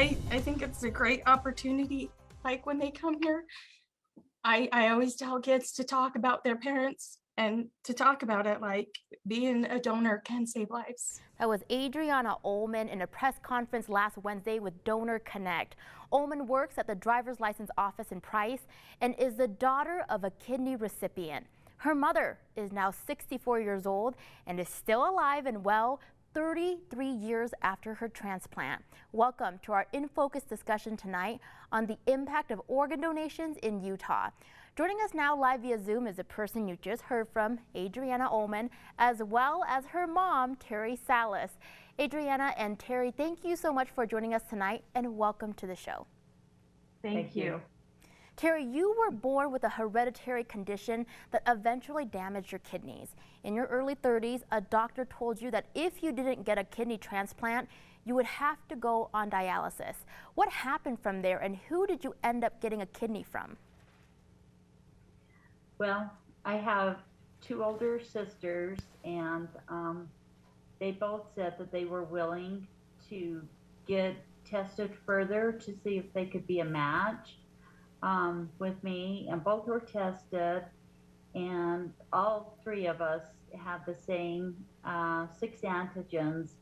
I think it's a great opportunity. Like when they come here, I always tell kids to talk about their parents and to talk about it like being a donor can save lives. That was Adriana Ullman in a press conference last Wednesday with Donor Connect. Ullman works at the driver's license office in Price and is the daughter of a kidney recipient. Her mother is now 64 years old and is still alive and well 33 years after her transplant. Welcome to our In Focus discussion tonight on the impact of organ donations in Utah. Joining us now live via Zoom is the person you just heard from, Adriana Ullman, as well as her mom, Terry Salas. Adriana and Terry, thank you so much for joining us tonight and welcome to the show. Thank you. Terry, you were born with a hereditary condition that eventually damaged your kidneys. In your early 30s, a doctor told you that if you didn't get a kidney transplant, you would have to go on dialysis. What happened from there and who did you end up getting a kidney from? Well, I have two older sisters, and they both said that they were willing to get tested further to see if they could be a match with me, and both were tested, and all three of us had the same 6 antigens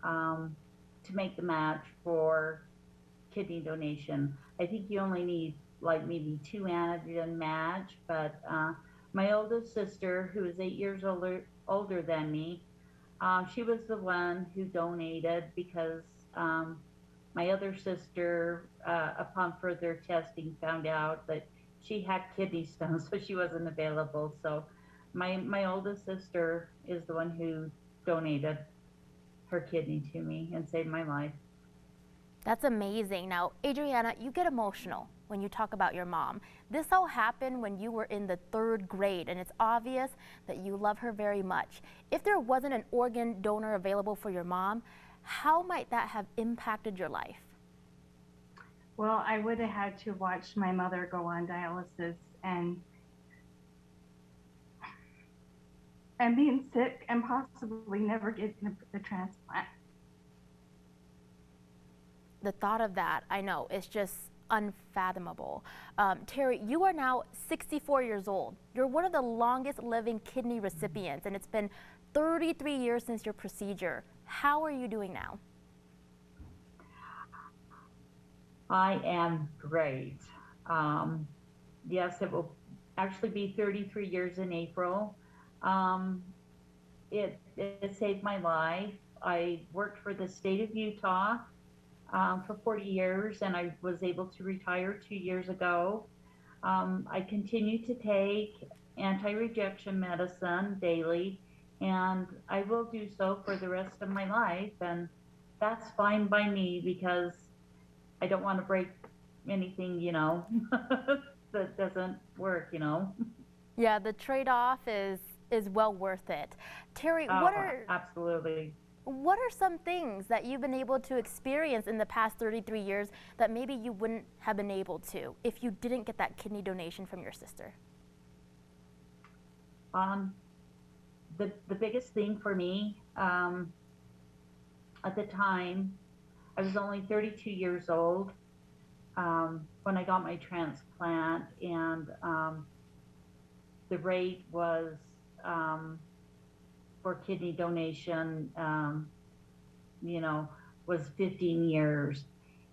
to make the match for kidney donation. I think you only need like maybe 2 antigen match, but my oldest sister, who is 8 years older than me, she was the one who donated because my other sister, upon further testing, found out that she had kidney stones, so she wasn't available. So my oldest sister is the one who donated her kidney to me and saved my life. That's amazing. Now, Adriana, you get emotional when you talk about your mom. This all happened when you were in the 3rd grade, and it's obvious that you love her very much. If there wasn't an organ donor available for your mom, how might that have impacted your life? Well, I would have had to watch my mother go on dialysis and being sick and possibly never getting the transplant. The thought of that, I know, is just unfathomable. Terry, you are now 64 years old. You're one of the longest living kidney recipients, and it's been 33 years since your procedure. How are you doing now? I am great. Yes, it will actually be 33 years in April. It saved my life. I worked for the state of Utah for 40 years, and I was able to retire 2 years ago. I continue to take anti-rejection medicine daily, and I will do so for the rest of my life, and that's fine by me because I don't want to break anything, that doesn't work, Yeah, the trade-off is well worth it. Terry, absolutely. What are some things that you've been able to experience in the past 33 years that maybe you wouldn't have been able to if you didn't get that kidney donation from your sister? The biggest thing for me at the time, I was only 32 years old when I got my transplant, and the rate was for kidney donation, was 15 years.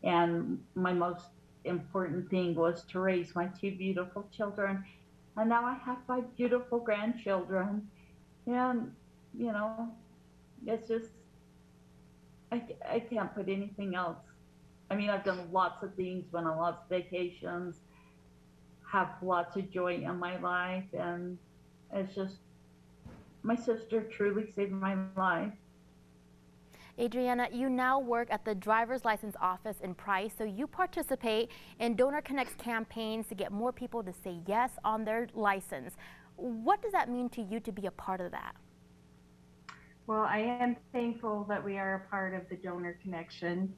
And my most important thing was to raise my 2 beautiful children. And now I have 5 beautiful grandchildren. And, it's just, I can't put anything else. I mean, I've done lots of things, went on lots of vacations, have lots of joy in my life, and it's just, my sister truly saved my life. Adriana, you now work at the driver's license office in Price, so you participate in Donor Connect's campaigns to get more people to say yes on their license. What does that mean to you to be a part of that? Well, I am thankful that we are a part of the Donor Connection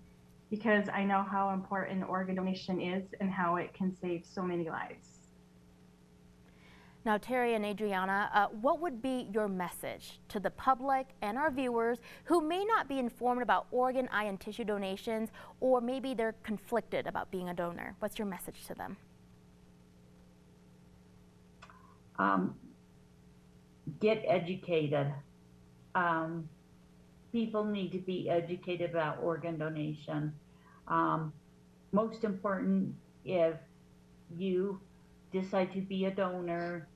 because I know how important organ donation is and how it can save so many lives. Now, Terry and Adriana, what would be your message to the public and our viewers who may not be informed about organ, eye, and tissue donations, or maybe they're conflicted about being a donor? What's your message to them? Get educated. People need to be educated about organ donation. Most important, if you decide to be a donor,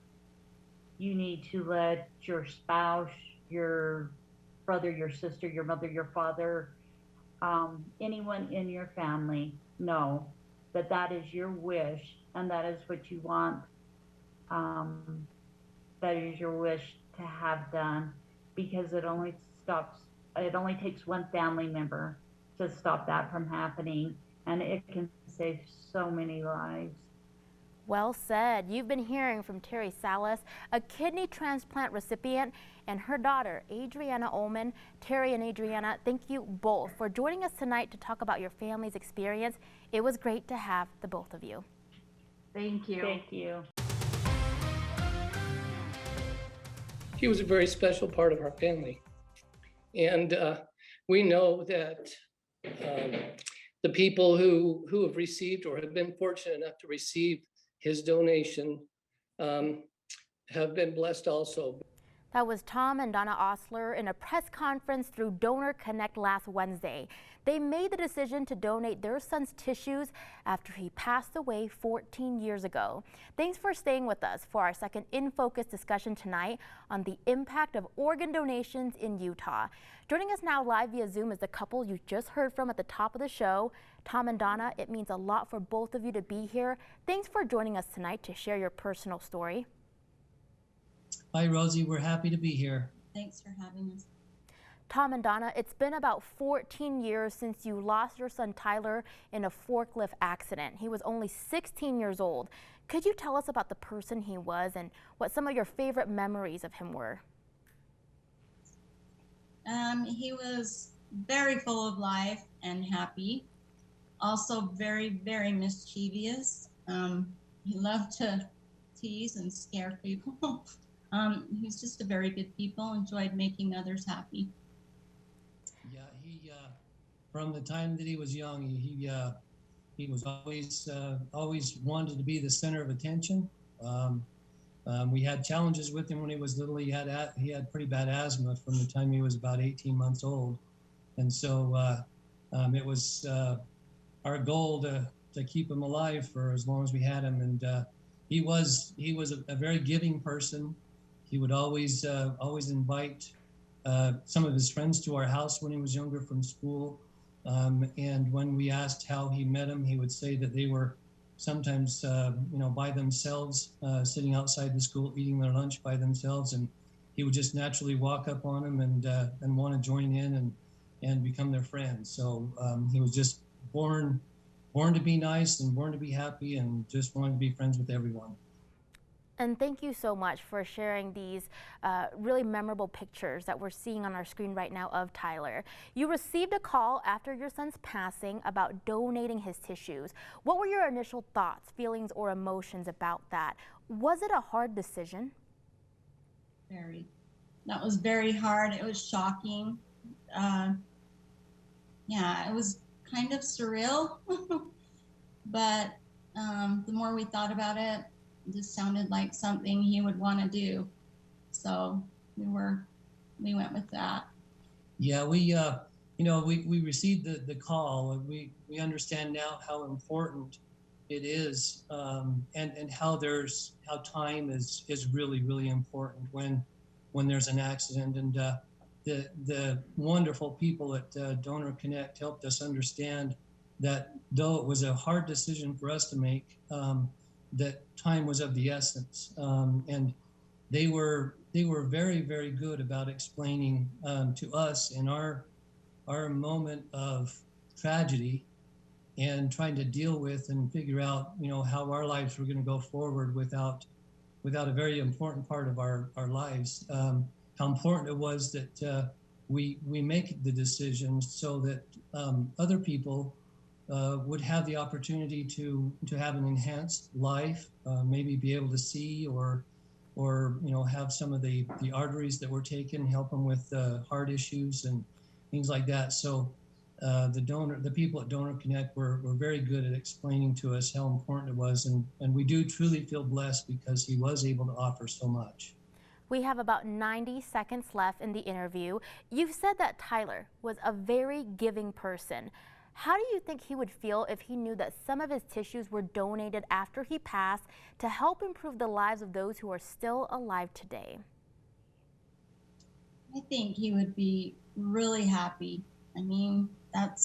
you need to let your spouse, your brother, your sister, your mother, your father, anyone in your family know that that is your wish and that is what you want. That is your wish to have done, because it only takes one family member to stop that from happening, and it can save so many lives. Well said. You've been hearing from Terry Salas, a kidney transplant recipient, and her daughter, Adriana Ullman. Terry and Adriana, thank you both for joining us tonight to talk about your family's experience. It was great to have the both of you. Thank you. Thank you. He was a very special part of our family. And we know that the people who have received or have been fortunate enough to receive his donation have been blessed also. That was Tom and Donna Osler in a press conference through Donor Connect last Wednesday. They made the decision to donate their son's tissues after he passed away 14 years ago. Thanks for staying with us for our second In Focus discussion tonight on the impact of organ donations in Utah. Joining us now live via Zoom is the couple you just heard from at the top of the show. Tom and Donna, it means a lot for both of you to be here. Thanks for joining us tonight to share your personal story. Hi, Rosie. We're happy to be here. Thanks for having us. Tom and Donna, it's been about 14 years since you lost your son Tyler in a forklift accident. He was only 16 years old. Could you tell us about the person he was and what some of your favorite memories of him were? He was very full of life and happy. Also very, very mischievous. He loved to tease and scare people. He was just a very good people, enjoyed making others happy. Yeah, he from the time that he was young, he was always wanted to be the center of attention. We had challenges with him when he was little. He had pretty bad asthma from the time he was about 18 months old, and so it was our goal to keep him alive for as long as we had him. And he was a very giving person. He would always invite some of his friends to our house when he was younger from school. And when we asked how he met them, he would say that they were sometimes, by themselves, sitting outside the school, eating their lunch by themselves. And he would just naturally walk up on them and want to join in and become their friends. So he was just born to be nice and born to be happy and just wanted to be friends with everyone. And thank you so much for sharing these really memorable pictures that we're seeing on our screen right now of Tyler. You received a call after your son's passing about donating his tissues. What were your initial thoughts, feelings, or emotions about that? Was it a hard decision? Very. That was very hard. It was shocking. Yeah, it was kind of surreal. But the more we thought about it, just sounded like something he would want to do. So we went with that. Yeah, we received the call, and we understand now how important it is, and how time is really, really important when there's an accident. And the wonderful people at Donor Connect helped us understand that though it was a hard decision for us to make, that time was of the essence, and they were very, very good about explaining to us in our moment of tragedy and trying to deal with and figure out how our lives were going to go forward without a very important part of our lives. How important it was that we make the decisions so that other people would have the opportunity to have an enhanced life, maybe be able to see or have some of the arteries that were taken, help them with heart issues and things like that. So the people at Donor Connect were very good at explaining to us how important it was, and we do truly feel blessed because he was able to offer so much. We have about 90 seconds left in the interview. You've said that Tyler was a very giving person. How do you think he would feel if he knew that some of his tissues were donated after he passed to help improve the lives of those who are still alive today? I think he would be really happy. I mean, that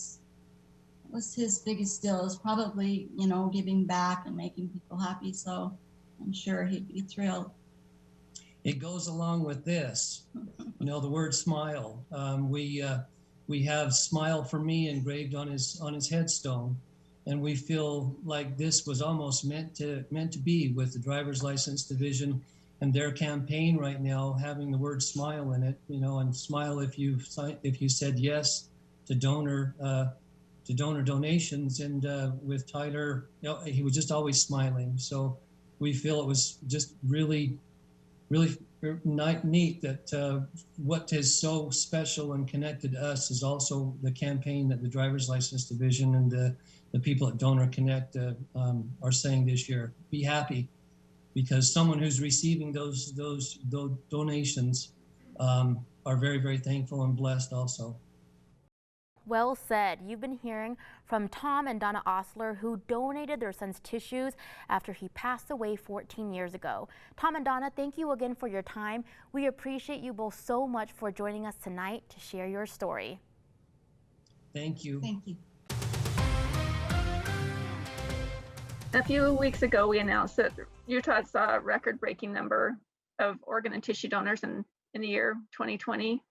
was his biggest deal, is probably, giving back and making people happy. So I'm sure he'd be thrilled. It goes along with this, the word smile. We have "Smile for Me" engraved on his headstone, and we feel like this was almost meant to be with the driver's license division and their campaign right now, having the word "smile" in it. And smile if you said yes to donor donations. And with Tyler, he was just always smiling. So we feel it was just really neat that what is so special and connected to us is also the campaign that the driver's license division and the people at Donor Connect are saying this year. Be happy, because someone who's receiving those donations are very, very thankful and blessed also. Well said. You've been hearing from Tom and Donna Osler, who donated their son's tissues after he passed away 14 years ago. Tom and Donna, thank you again for your time. We appreciate you both so much for joining us tonight to share your story. Thank you. Thank you. A few weeks ago, we announced that Utah saw a record-breaking number of organ and tissue donors in the year 2020.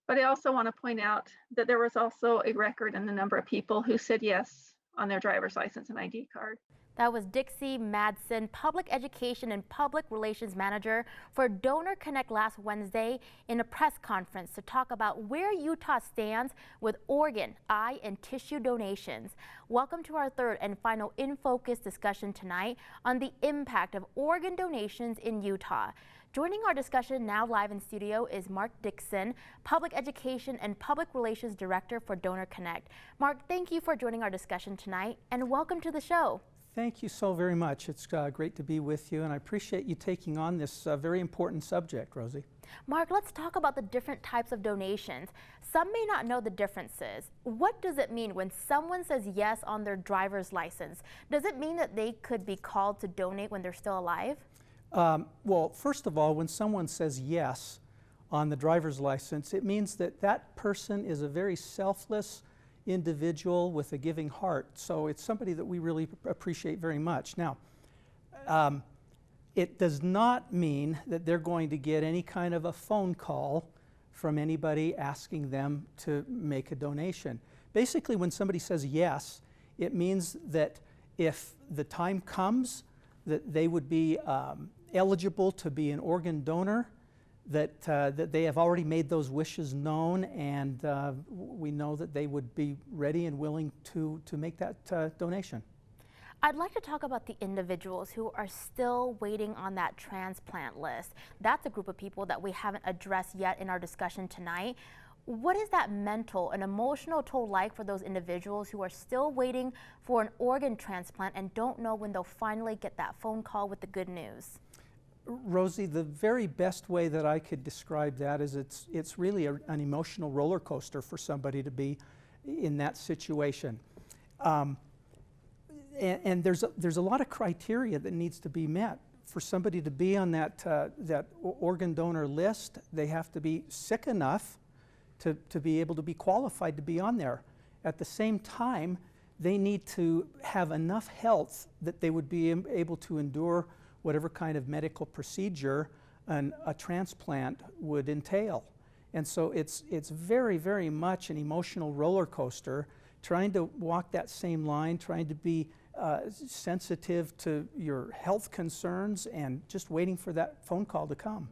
But I also want to point out that there was also a record in the number of people who said yes on their driver's license and ID card. That was Dixie Madsen, Public Education and Public Relations Manager for Donor Connect last Wednesday in a press conference to talk about where Utah stands with organ, eye, and tissue donations. Welcome to our third and final In Focus discussion tonight on the impact of organ donations in Utah. Joining our discussion now live in studio is Mark Dixon, Public Education and Public Relations Director for Donor Connect. Mark, thank you for joining our discussion tonight, and welcome to the show. Thank you so very much. It's great to be with you, and I appreciate you taking on this very important subject, Rosie. Mark, let's talk about the different types of donations. Some may not know the differences. What does it mean when someone says yes on their driver's license? Does it mean that they could be called to donate when they're still alive? Well, first of all, when someone says yes on the driver's license, it means that that person is a very selfless individual with a giving heart. So it's somebody that we really appreciate very much. Now, it does not mean that they're going to get any kind of a phone call from anybody asking them to make a donation. Basically, when somebody says yes, it means that if the time comes that they would be eligible to be an organ donor, that they have already made those wishes known, and we know that they would be ready and willing to make that donation. I'd like to talk about the individuals who are still waiting on that transplant list. That's a group of people that we haven't addressed yet in our discussion tonight. What is that mental and emotional toll like for those individuals who are still waiting for an organ transplant and don't know when they'll finally get that phone call with the good news? Rosie, the very best way that I could describe that is it's really an emotional roller coaster for somebody to be in that situation. And there's a lot of criteria that needs to be met. For somebody to be on that organ donor list, they have to be sick enough to be able to be qualified to be on there. At the same time, they need to have enough health that they would be able to endure whatever kind of medical procedure a transplant would entail. And so it's very, very much an emotional roller coaster, trying to walk that same line, trying to be sensitive to your health concerns and just waiting for that phone call to come.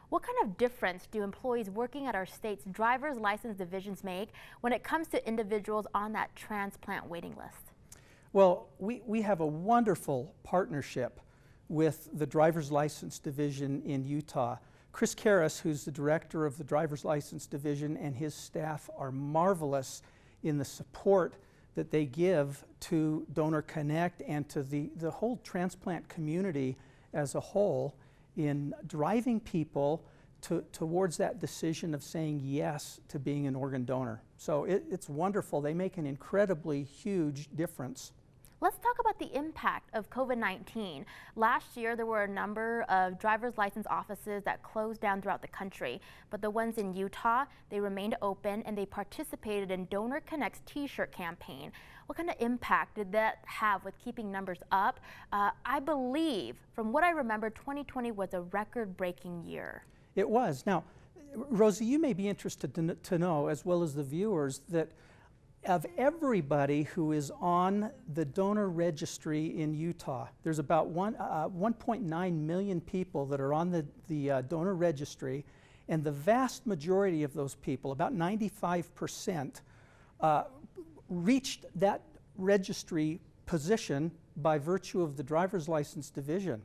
What kind of difference do employees working at our state's driver's license divisions make when it comes to individuals on that transplant waiting list? Well, we have a wonderful partnership with the driver's license division in Utah. Chris Karras, who's the director of the driver's license division, and his staff are marvelous in the support that they give to Donor Connect and to the whole transplant community as a whole in driving people towards that decision of saying yes to being an organ donor. So it's wonderful. They make an incredibly huge difference. Let's talk about the impact of COVID-19. Last year, there were a number of driver's license offices that closed down throughout the country, but the ones in Utah, they remained open and they participated in Donor Connect's t-shirt campaign. What kind of impact did that have with keeping numbers up? I believe, from what I remember, 2020 was a record-breaking year. It was. Now, Rosie, you may be interested to know, as well as the viewers, that of everybody who is on the donor registry in Utah, there's about 1.9 million people that are on the donor registry, and the vast majority of those people, about 95%, reached that registry position by virtue of the driver's license division.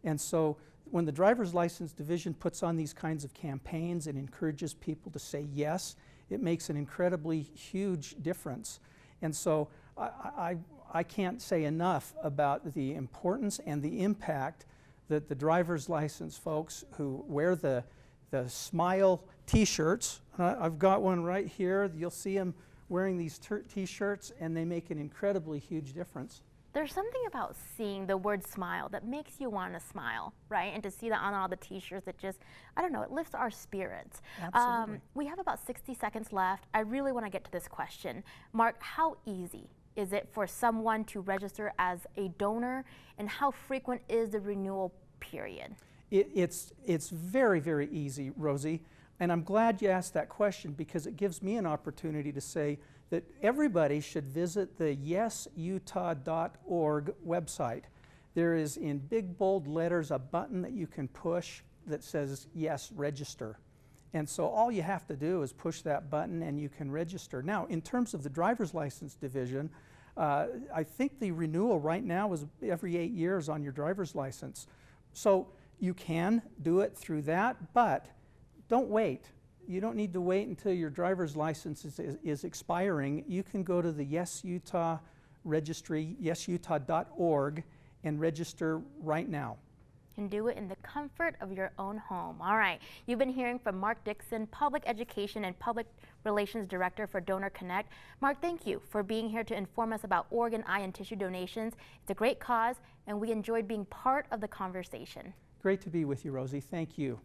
And so when the driver's license division puts on these kinds of campaigns and encourages people to say yes, it makes an incredibly huge difference. And so I can't say enough about the importance and the impact that the driver's license folks who wear the Smile t-shirts, I've got one right here, you'll see them wearing these t-shirts, and they make an incredibly huge difference. There's something about seeing the word smile that makes you want to smile, right? And to see that on all the t-shirts, it just, I don't know, it lifts our spirits. Absolutely. We have about 60 seconds left. I really want to get to this question. Mark, how easy is it for someone to register as a donor, and how frequent is the renewal period? It's very, very easy, Rosie. And I'm glad you asked that question, because it gives me an opportunity to say that everybody should visit the yesutah.org website. There is, in big bold letters, a button that you can push that says, yes, register. And so all you have to do is push that button and you can register. Now, in terms of the driver's license division, I think the renewal right now is every 8 years on your driver's license. So you can do it through that, but don't wait. You don't need to wait until your driver's license is expiring. You can go to the Yes Utah registry, yesutah.org, and register right now. And do it in the comfort of your own home. All right, you've been hearing from Mark Dixon, Public Education and Public Relations Director for Donor Connect. Mark, thank you for being here to inform us about organ, eye, and tissue donations. It's a great cause, and we enjoyed being part of the conversation. Great to be with you, Rosie. Thank you.